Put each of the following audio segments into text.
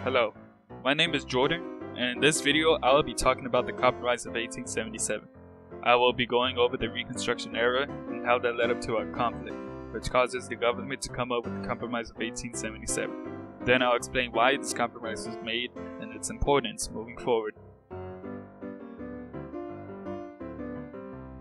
Hello, my name is Jordan, and in this video I will be talking about the Compromise of 1877. I will be going over the Reconstruction Era and how that led up to a conflict, which causes the government to come up with the Compromise of 1877. Then I'll explain why this compromise was made and its importance moving forward.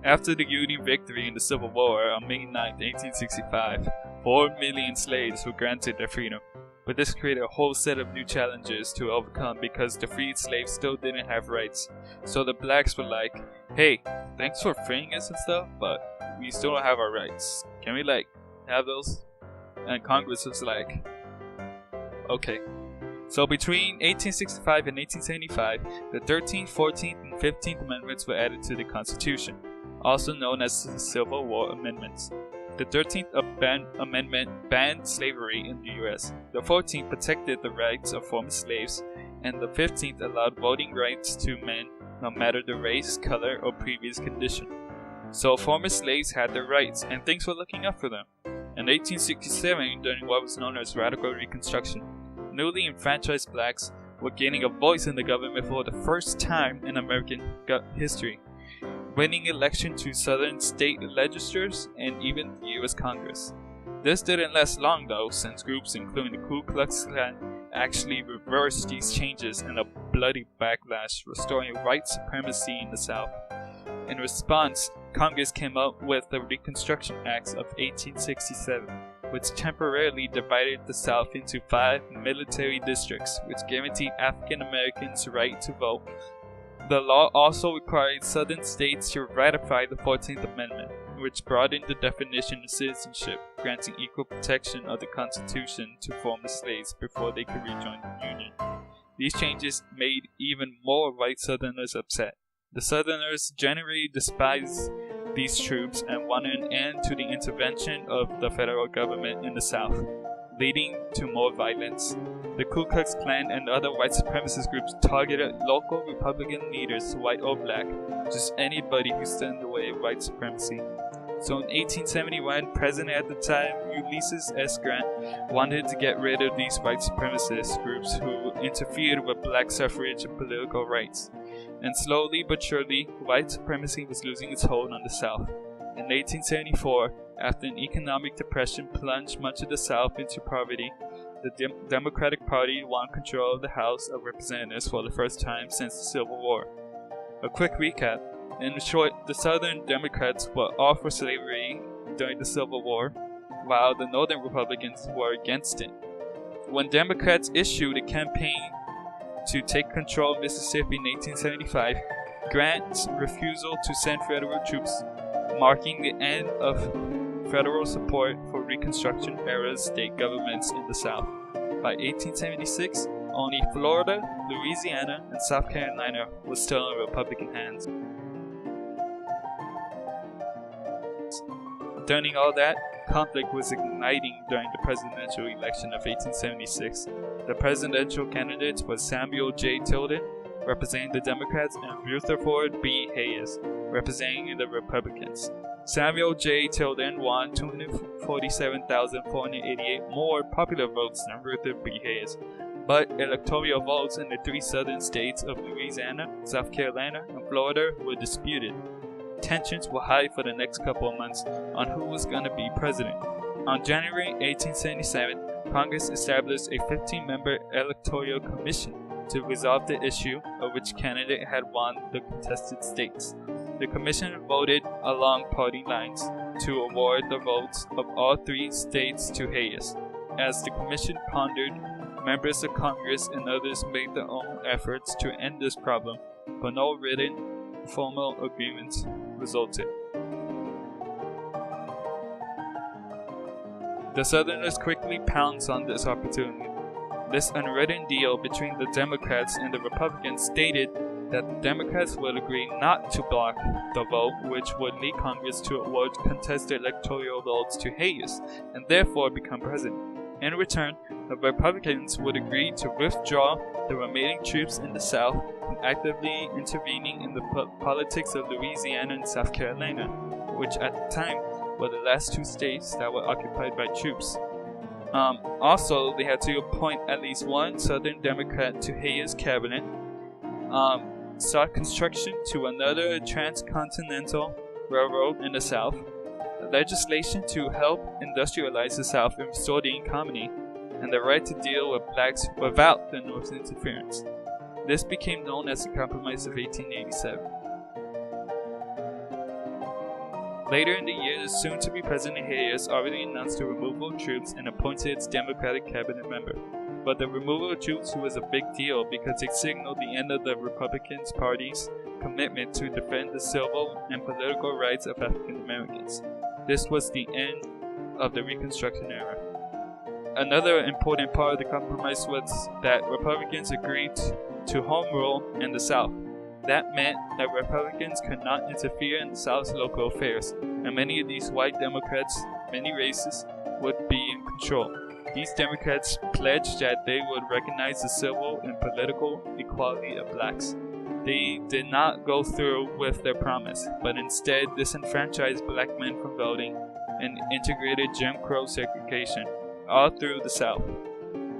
After the Union victory in the Civil War on May 9, 1865, 4 million slaves were granted their freedom. But this created a whole set of new challenges to overcome because the freed slaves still didn't have rights. So the blacks were like, hey, thanks for freeing us and stuff, but we still don't have our rights. Can we have those? And Congress was like, okay. So between 1865 and 1875, the 13th, 14th, and 15th Amendments were added to the Constitution, also known as the Civil War Amendments. The 13th Amendment banned slavery in the U.S., the 14th protected the rights of former slaves, and the 15th allowed voting rights to men no matter the race, color, or previous condition. So former slaves had their rights, and things were looking up for them. In 1867, during what was known as Radical Reconstruction, newly enfranchised blacks were gaining a voice in the government for the first time in American history, winning election to southern state legislatures and even the U.S. Congress. This didn't last long though, since groups including the Ku Klux Klan actually reversed these changes in a bloody backlash, restoring white supremacy in the South. In response, Congress came up with the Reconstruction Acts of 1867, which temporarily divided the South into 5 military districts, which guaranteed African Americans the right to vote. The law also required southern states to ratify the 14th Amendment, which broadened the definition of citizenship, granting equal protection of the Constitution to former slaves before they could rejoin the Union. These changes made even more white Southerners upset. The Southerners generally despised these troops and wanted an end to the intervention of the federal government in the South, leading to more violence. The Ku Klux Klan and other white supremacist groups targeted local Republican leaders, white or black, just anybody who stood in the way of white supremacy. So in 1871, President at the time, Ulysses S. Grant, wanted to get rid of these white supremacist groups who interfered with black suffrage and political rights. And slowly but surely, white supremacy was losing its hold on the South. In 1874, after an economic depression plunged much of the South into poverty, the Democratic Party won control of the House of Representatives for the first time since the Civil War. A quick recap. In short, the Southern Democrats were all for slavery during the Civil War, while the Northern Republicans were against it. When Democrats issued a campaign to take control of Mississippi in 1875, Grant's refusal to send federal troops, marking the end of federal support for Reconstruction era state governments in the South. By 1876, only Florida, Louisiana, and South Carolina were still in Republican hands. During all that, conflict was igniting during the presidential election of 1876. The presidential candidates were Samuel J. Tilden, representing the Democrats, and Rutherford B. Hayes, representing the Republicans. Samuel J. Tilden won 247,488 more popular votes than Rutherford B. Hayes, but electoral votes in the 3 southern states of Louisiana, South Carolina, and Florida were disputed. Tensions were high for the next couple of months on who was going to be president. On January 1877, Congress established a 15-member electoral commission to resolve the issue of which candidate had won the contested states. The commission voted along party lines to award the votes of all 3 states to Hayes. As the commission pondered, members of Congress and others made their own efforts to end this problem, but no written, formal agreements resulted. The Southerners quickly pounced on this opportunity. This unwritten deal between the Democrats and the Republicans stated that the Democrats would agree not to block the vote, which would lead Congress to award contested electoral votes to Hayes and therefore become president. In return, the Republicans would agree to withdraw the remaining troops in the South from actively intervening in the politics of Louisiana and South Carolina, which at the time were the last 2 states that were occupied by troops. Also, they had to appoint at least one Southern Democrat to Hayes' cabinet, start construction to another transcontinental railroad in the South, legislation to help industrialize the South and restore the economy, and the right to deal with blacks without the North's interference. This became known as the Compromise of 1887. Later in the year, the soon-to-be President Hayes already announced the removal of troops and appointed its Democratic cabinet member. But the removal of troops was a big deal because it signaled the end of the Republican Party's commitment to defend the civil and political rights of African Americans. This was the end of the Reconstruction Era. Another important part of the compromise was that Republicans agreed to home rule in the South. That meant that Republicans could not interfere in the South's local affairs, and many of these white Democrats, many races, would be in control. These Democrats pledged that they would recognize the civil and political equality of blacks. They did not go through with their promise, but instead disenfranchised black men from voting and integrated Jim Crow segregation all through the South.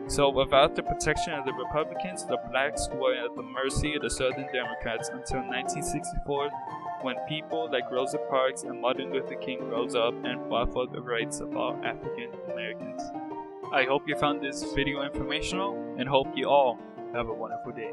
So without the protection of the Republicans, the blacks were at the mercy of the Southern Democrats until 1964, when people like Rosa Parks and Martin Luther King rose up and fought for the rights of all African Americans. I hope you found this video informational and hope you all have a wonderful day.